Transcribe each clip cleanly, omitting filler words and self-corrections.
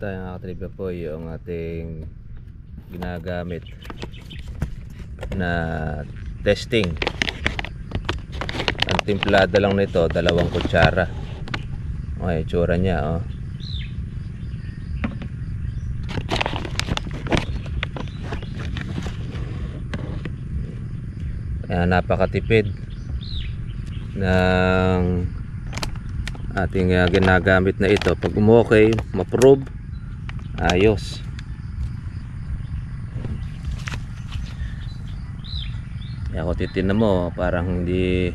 tayo mga katribya po yung ating ginagamit na testing. Ang timplada lang nito 2 kutsara. Okay, itsura niya oh. Kaya napakatipid ng ating ginagamit na ito. Pag umokay, ma-probe, ayos. Kaya kung titignan mo, parang hindi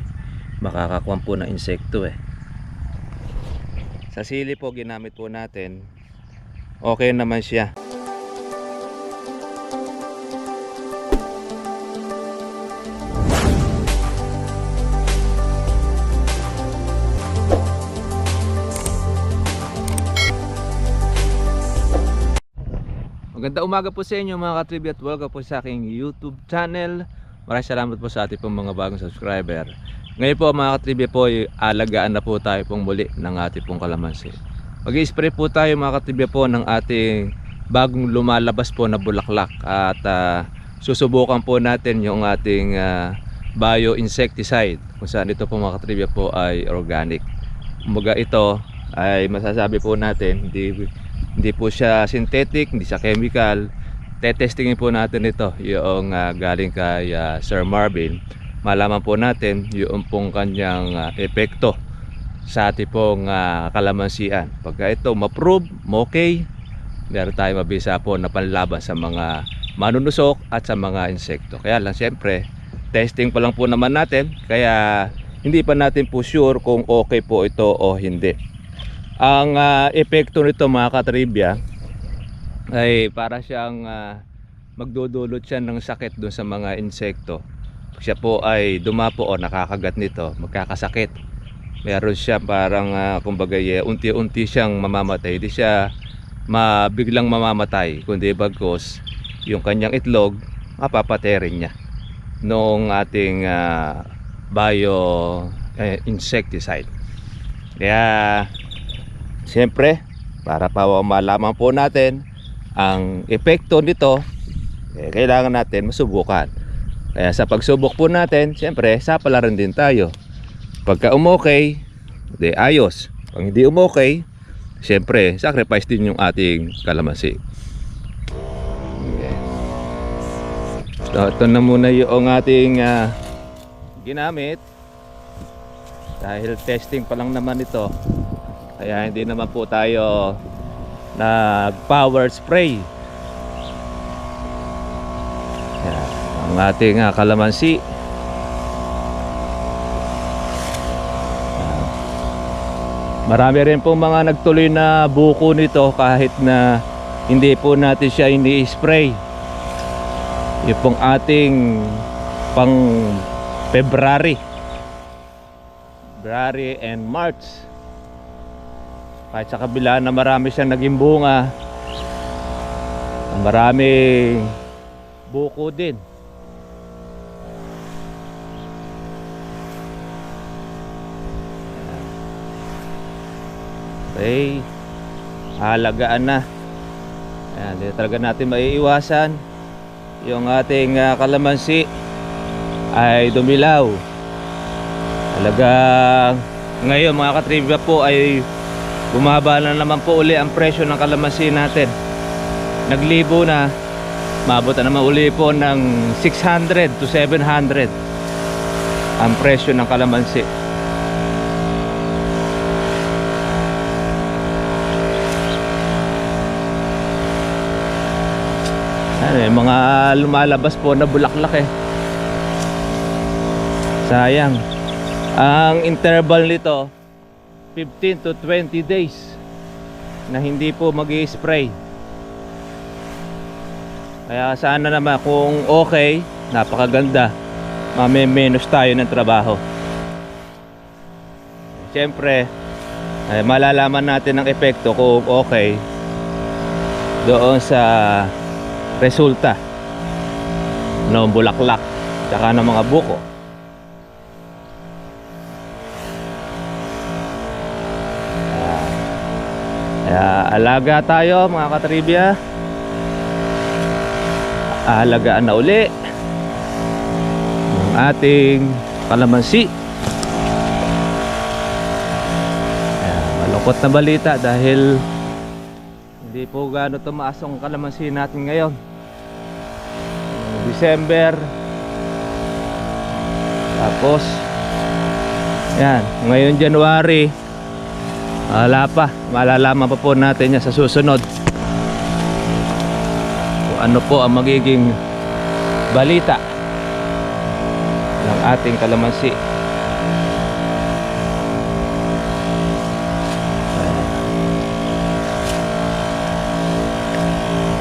makakakuha po ng insekto eh. Sa sili po ginamit po natin, okay naman siya. Magandang umaga po sa inyo mga katribya at welcome po sa aking YouTube channel. Maraming salamat po sa ating pong mga bagong subscriber. Ngayon po mga katribya po, alagaan na po tayo pong muli ng ating pong kalamansi. Mag-i-spray po tayo mga katribya po ng ating bagong lumalabas po na bulaklak. At susubukan po natin yung ating bio-insecticide, kung saan ito po mga katribya po ay organic. Kumbaga ito ay masasabi po natin hindi po siya synthetic, hindi siya chemical. Tetestingin po natin ito yung galing kay Sir Marvin. Malaman po natin yung pong kanyang epekto sa ating pong kalamansian. Pagka ito ma-prove, okay, meron tayo mabisa po na panlaban sa mga manunusok at sa mga insekto. Kaya lang siyempre, testing pa lang po naman natin, kaya hindi pa natin po sure kung okay po ito o hindi. Ang epekto nito mga katribya ay para siyang magdudulot siya ng sakit doon sa mga insekto. Pag siya po ay dumapo o nakakagat nito, magkakasakit. Meron siya parang kumbaga unti-unti siyang mamamatay. Hindi siya biglang mamamatay, kundi bagkus yung kanyang itlog mapapatay rin niya noong ating bio insecticide. Kaya siyempre, para pa malaman po natin ang epekto nito, kailangan natin masubukan. Kaya sa pagsubok po natin, siyempre, sapalaran din tayo. Pagka umokay, di ayos. Pag hindi umokay, siyempre, sacrifice din yung ating kalamansi. Okay. So, ito na muna yung ating ginamit. Dahil testing pa lang naman ito, kaya hindi naman po tayo nag power spray. Yan, ang ating kalamansi. Marami rin po mga nagtuloy na buko nito kahit na hindi po natin siya ini-spray. Yung pong ating pang February and March, kahit sa kabila na marami siyang naging bunga, maraming buko din. Okay, halagaan na. Ayan, hindi talaga natin maiiwasan yung ating kalamansi ay dumilaw. Talagang ngayon mga katribya po ay bumaba na naman po uli ang presyo ng kalamansi natin. Naglibo na, maabot na naman uli po ng 600 to 700 ang presyo ng kalamansi. Ano, mga lumalabas po na bulaklak eh. Sayang. Ang interval nito 15 to 20 days na hindi po mag-i-spray. Kaya sana naman kung okay, napakaganda, mame-menos tayo ng trabaho. Siyempre malalaman natin ang epekto kung okay doon sa resulta ng bulaklak tsaka ng mga buko. Kaya Aalaga tayo mga katribya. Aalagaan na uli ng ating kalamansi. Malungkot na balita dahil hindi po gaano tumaas ang kalamansi natin ngayon. December, tapos yan, ngayon January, wala pa. Malalaman pa po natin yan sa susunod kung ano po ang magiging balita ng ating kalamansi.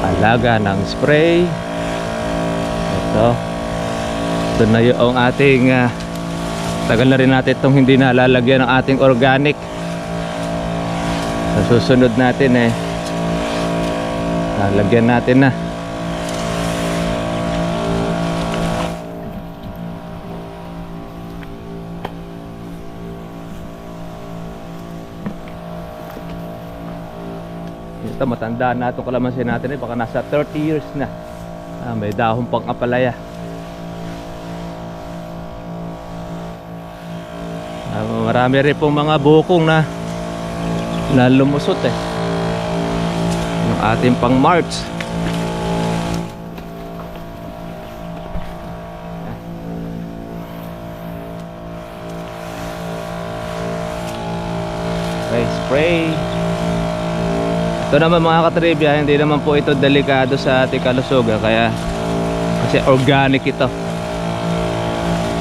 Alaga ng spray. Ito na yung ating tagal na rin natin itong hindi nalalagyan ng ating organic. Sa susunod natin lalagyan natin na. Ito, matanda na itong kalamansi natin baka nasa 30 years na. May dahon pang apalaya. Marami rin pong mga bukong na lumusot yung ating pang March. Okay, spray. Ito naman mga katribya, hindi naman po ito delikado sa ating kalusugan kasi organic ito.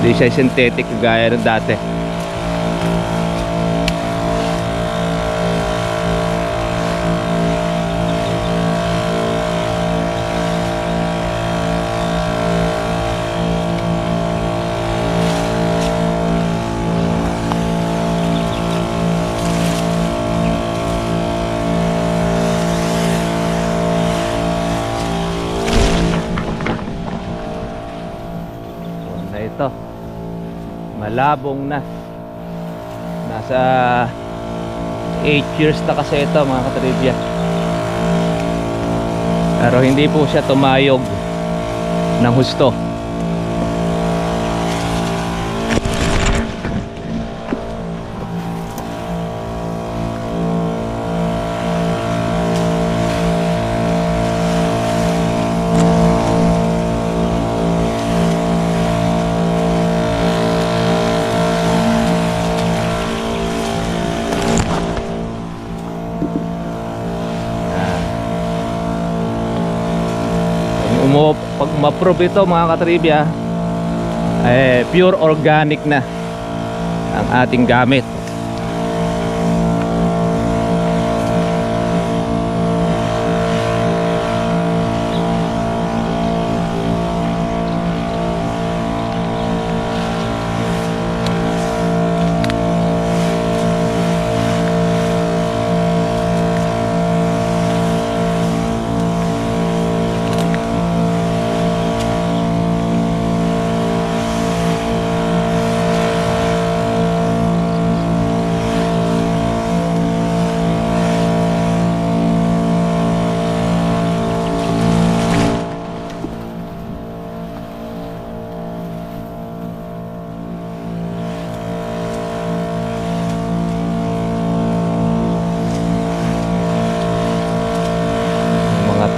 Hindi siya synthetic gaya ng dati. Ito, malabong na. Nasa 8 years na kasi ito mga katribya. Pero hindi po siya tumayog ng husto. Pag ma-prove ito mga katribya, pure organic na ang ating gamit.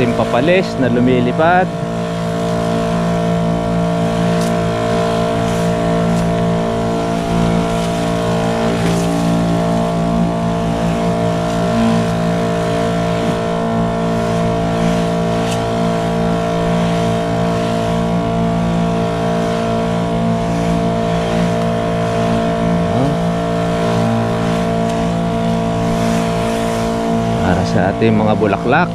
Ating papalis na lumilipad. Para sa ating mga bulaklak.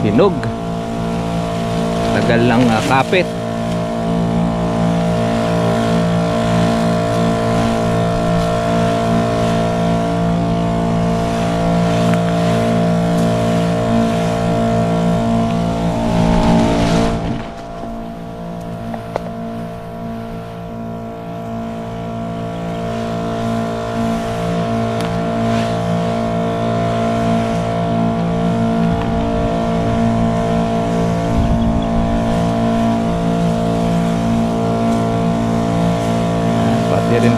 Hinog, tagal lang kapit.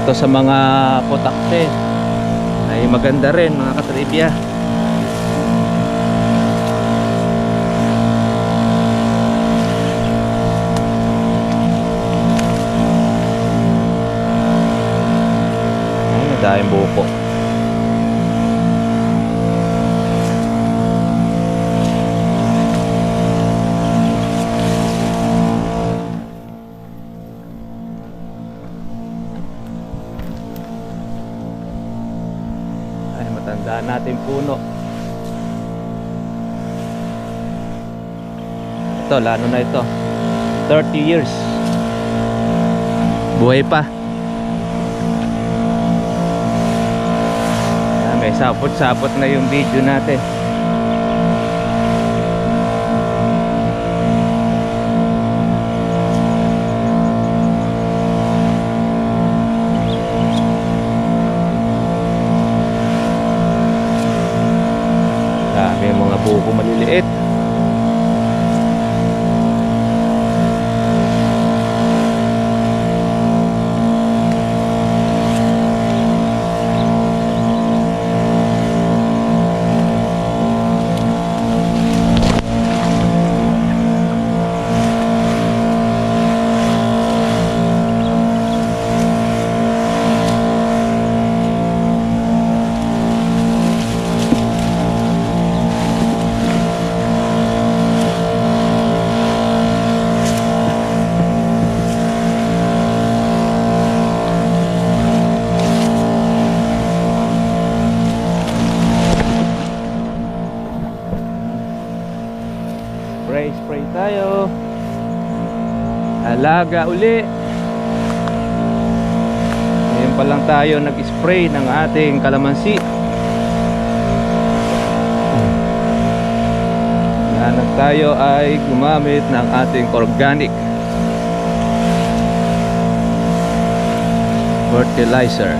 Ito sa mga potakte ay maganda rin mga katribya. Ay, dahil buko. Tandaan natin puno. Ito, lalo na ito 30 years buhay pa. May sapot-sapot na yung video natin. May mga buko maliliit. Spray tayo. Alaga uli. Ngayon pa lang tayo nag-spray ng ating kalamansi. Hanap tayo ay gumamit ng ating organic fertilizer.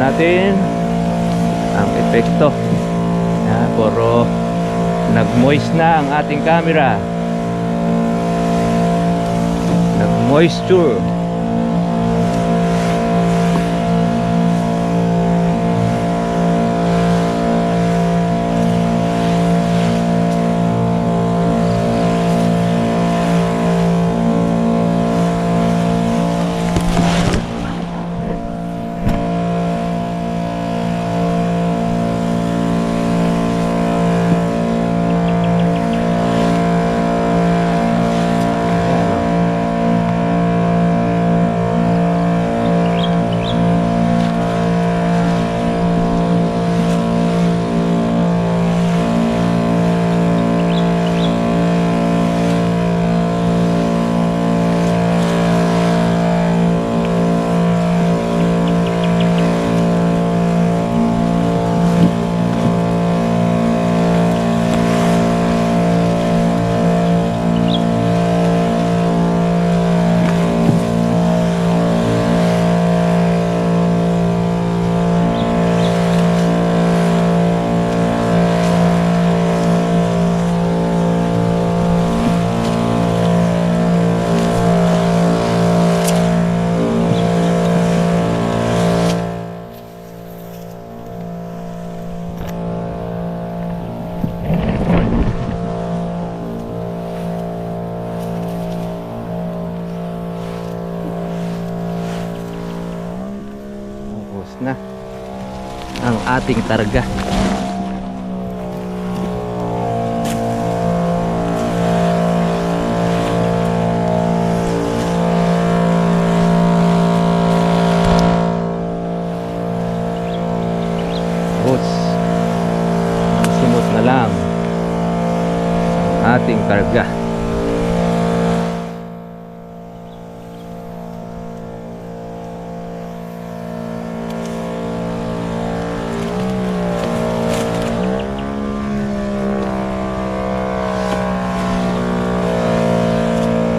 Natin ang epekto. Puro nag-moist na ang ating camera. Nag-moisture. na ang ating targa. Oops. karga.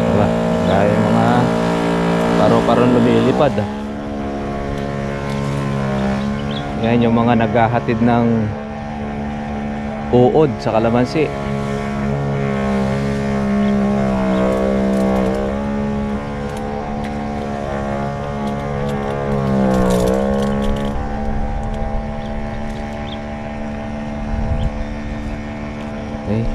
Diba? Dahil mga paro-paron lumilipad. Yan yung mga naghahatid ng uod sa kalamansi. Okay.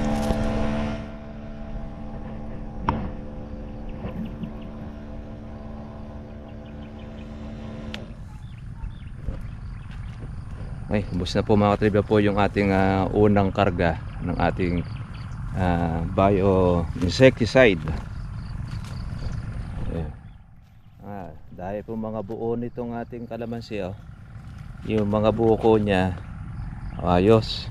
Okay, ubos na po mga katribya po yung ating unang karga ng ating bio-insecticide. Dahil po mga buo nitong ating kalamansi, yung mga buko niya ayos.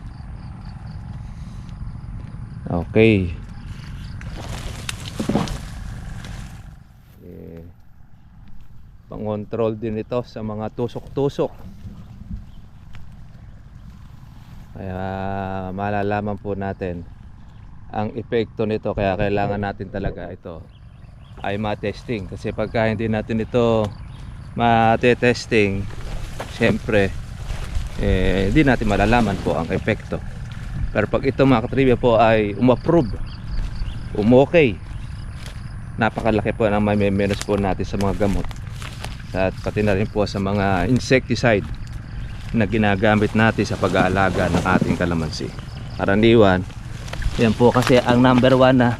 Okay. Pang-control din ito sa mga tusok-tusok. Kaya malalaman po natin ang epekto nito, kaya kailangan natin talaga ito ay ma-testing, kasi pagka hindi natin ito ma-testing, syempre hindi natin malalaman po ang epekto. Pero pag ito mga katribya po ay umapprove, umokay, napakalaki po ang may menos po natin sa mga gamot at pati na rin po sa mga insecticide na ginagamit natin sa pag-aalaga ng ating kalamansi. Karaniwan, yan po kasi ang number one na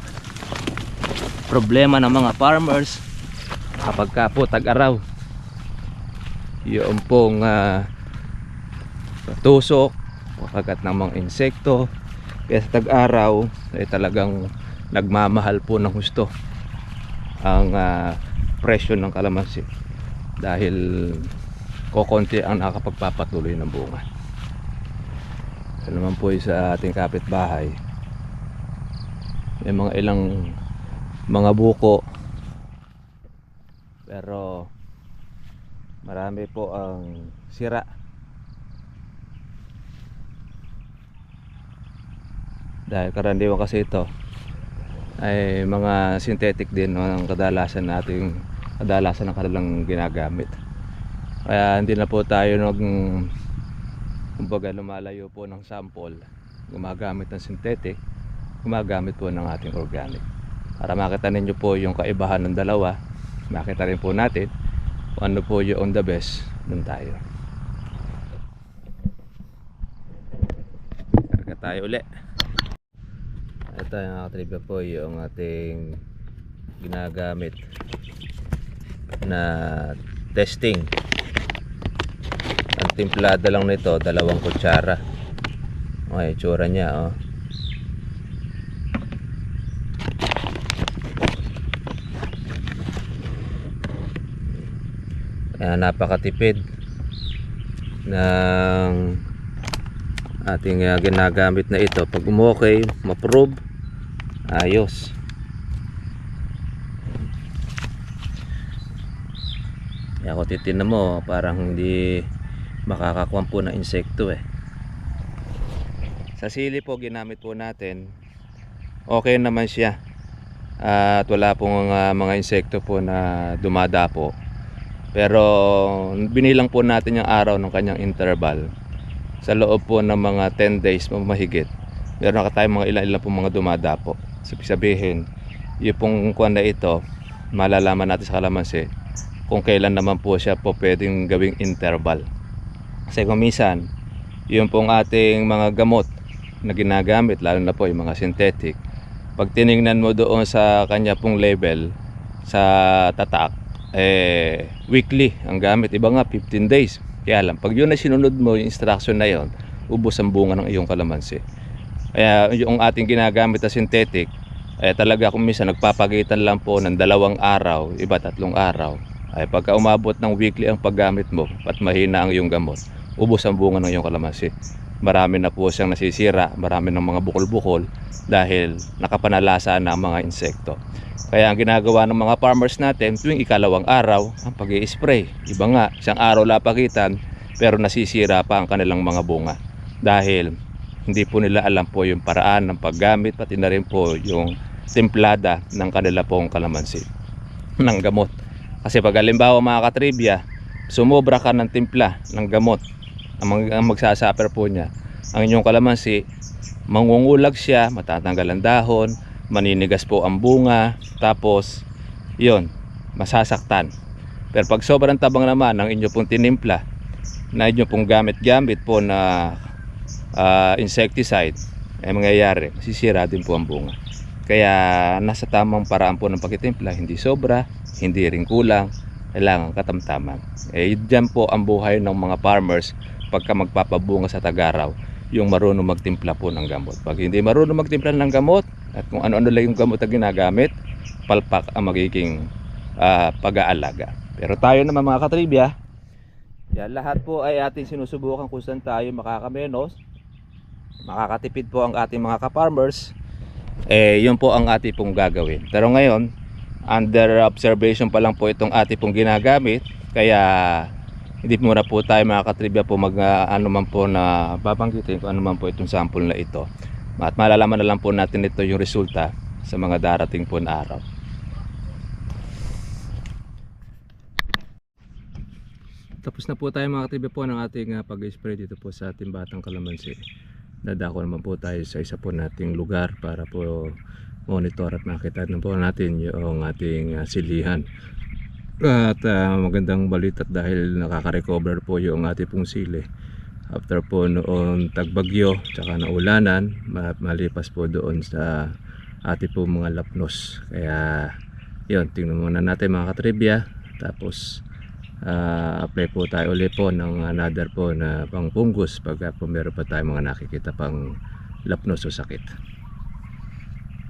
problema ng mga farmers kapag ka po tag-araw, yung pong tusok, kagat ng mga insekto. Kaya sa tag-araw ay talagang nagmamahal po ng husto ang presyo ng kalamansi dahil kokonti ang nakapagpapatuloy ng bunga. Ito naman po sa ating kapitbahay, may mga ilang mga buko, pero marami po ang sira. Dahil karaniwan kasi ito ay mga synthetic din ang kadalasan ng kanilang ginagamit. Kaya hindi na po tayo kumbaga lumalayo po ng sample, gumagamit ng synthetic, gumagamit po ng ating organic. Para makita ninyo po yung kaibahan ng dalawa, makita rin po natin kung ano po yung the best, dun tayo. Karga tayo uli. Ito yung katribya po yung ating ginagamit na testing. Ang timplada lang nito 2 kutsara. Okay, itsura niya Kaya napakatipid ng ating ginagamit na ito. Pag umokay, ma-probe, ayos. Kaya kung titignan mo, parang hindi makakakuha po ng insekto Sa sili po ginamit po natin, okay naman siya at wala pong mga insekto po na dumadapo. Pero binilang po natin yung araw ng kanyang interval. Sa loob po ng mga 10 days mahigit, meron na tayong mga ilan po mga dumadapo. Sabihin, yung pong kuwan na ito, malalaman natin sa kalamansi kung kailan naman po siya po pwedeng gawing interval. Kasi kung minsan, yung pong ating mga gamot na ginagamit, lalo na po yung mga synthetic, pag tiningnan mo doon sa kanya pong level sa tatak, weekly ang gamit, iba nga 15 days. Kaya lang, pag yun na sinunod mo yung instruction na yon, ubos ang bunga ng iyong kalamansi. Kaya yung ating ginagamit na synthetic, talaga kung minsan nagpapagitan lang po ng 2 araw, iba 3 araw. Ay pagka umabot ng weekly ang paggamit mo at mahina ang iyong gamot, ubos ang bunga ng iyong kalamansi. marami na po siyang nasisira, marami ng mga bukol-bukol dahil nakapanalasa na ang mga insekto. Kaya ang ginagawa ng mga farmers natin tuwing ikalawang araw ang pag-i-spray. Iba nga, isang araw lapagitan pero nasisira pa ang kanilang mga bunga dahil hindi po nila alam po yung paraan ng paggamit, pati na rin po yung templada ng kanila pong kalamansi ng gamot. Kasi pag halimbawa mga katribya, sumobra ka ng timpla ng gamot, ang magsasuffer po niya ang inyong kalamansi, mangungulag siya, matatanggal ang dahon, maninigas po ang bunga, tapos yun, masasaktan. Pero pag sobrang tabang naman ng inyo pong tinimpla na inyo pong gamit-gamit po na insecticide, ay mangyayari, masisira din po ang bunga. Kaya nasa tamang paraan po ng pagtitimpla, hindi sobra, hindi rin kulang, kailangan katamtaman. Diyan po ang buhay ng mga farmers pagka magpapabunga sa tag-araw, yung marunong magtimpla po ng gamot. Pag hindi marunong magtimpla ng gamot at kung ano-ano lang yung gamot na ginagamit, palpak ang magiging pag-aalaga. Pero tayo naman mga katribya, yan, lahat po ay ating sinusubukan kung saan tayo makakamenos, makakatipid po ang ating mga ka-farmers. Yun po ang ating pong gagawin. Pero ngayon, under observation pa lang po itong ating pong ginagamit, kaya hindi muna po tayo mga katribya po ano man po na babanggitin kung ano man po itong sample na ito. At malalaman na lang po natin ito yung resulta sa mga darating po na araw. Tapos na po tayo mga katribya po ng ating pag-spray dito po sa ating batang kalamansi. Dadako naman po tayo sa isa po nating lugar para po monitor at makita na po natin yung ating silihan. At magandang balita dahil nakaka-recover po yung ating pong sili after po noon tagbagyo tsaka naulanan, malipas po doon sa ating po mga lapnos. Kaya yun, tingnan muna natin mga katribya, tapos apply po tayo ulit po ng another po na pang fungus pagka po meron pa tayo mga nakikita pang lapnos o sakit.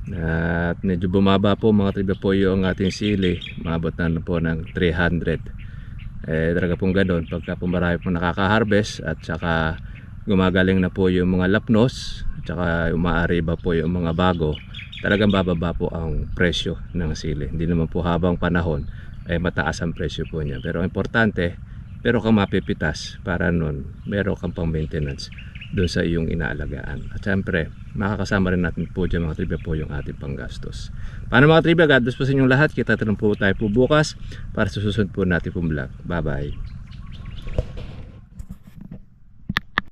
At medyo bumaba po mga tribya po yung ating sili, maabot na po ng 300. Talaga pong ganoon pagka po marami po nakaka-harvest at saka gumagaling na po yung mga lapnos at saka umaariba po yung mga bago, talagang bababa po ang presyo ng sili. Hindi naman po habang panahon ay mataas ang presyo po niya, pero importante meron kang mapipitas para nun meron kang pang maintenance doon sa iyong inaalagaan. At syempre makakasama rin natin po dyan mga tribya po yung ating panggastos. Paano mga tribya, God bless po sa inyong lahat. Kita po tayo po bukas para sa susunod po natin po vlog. Bye bye.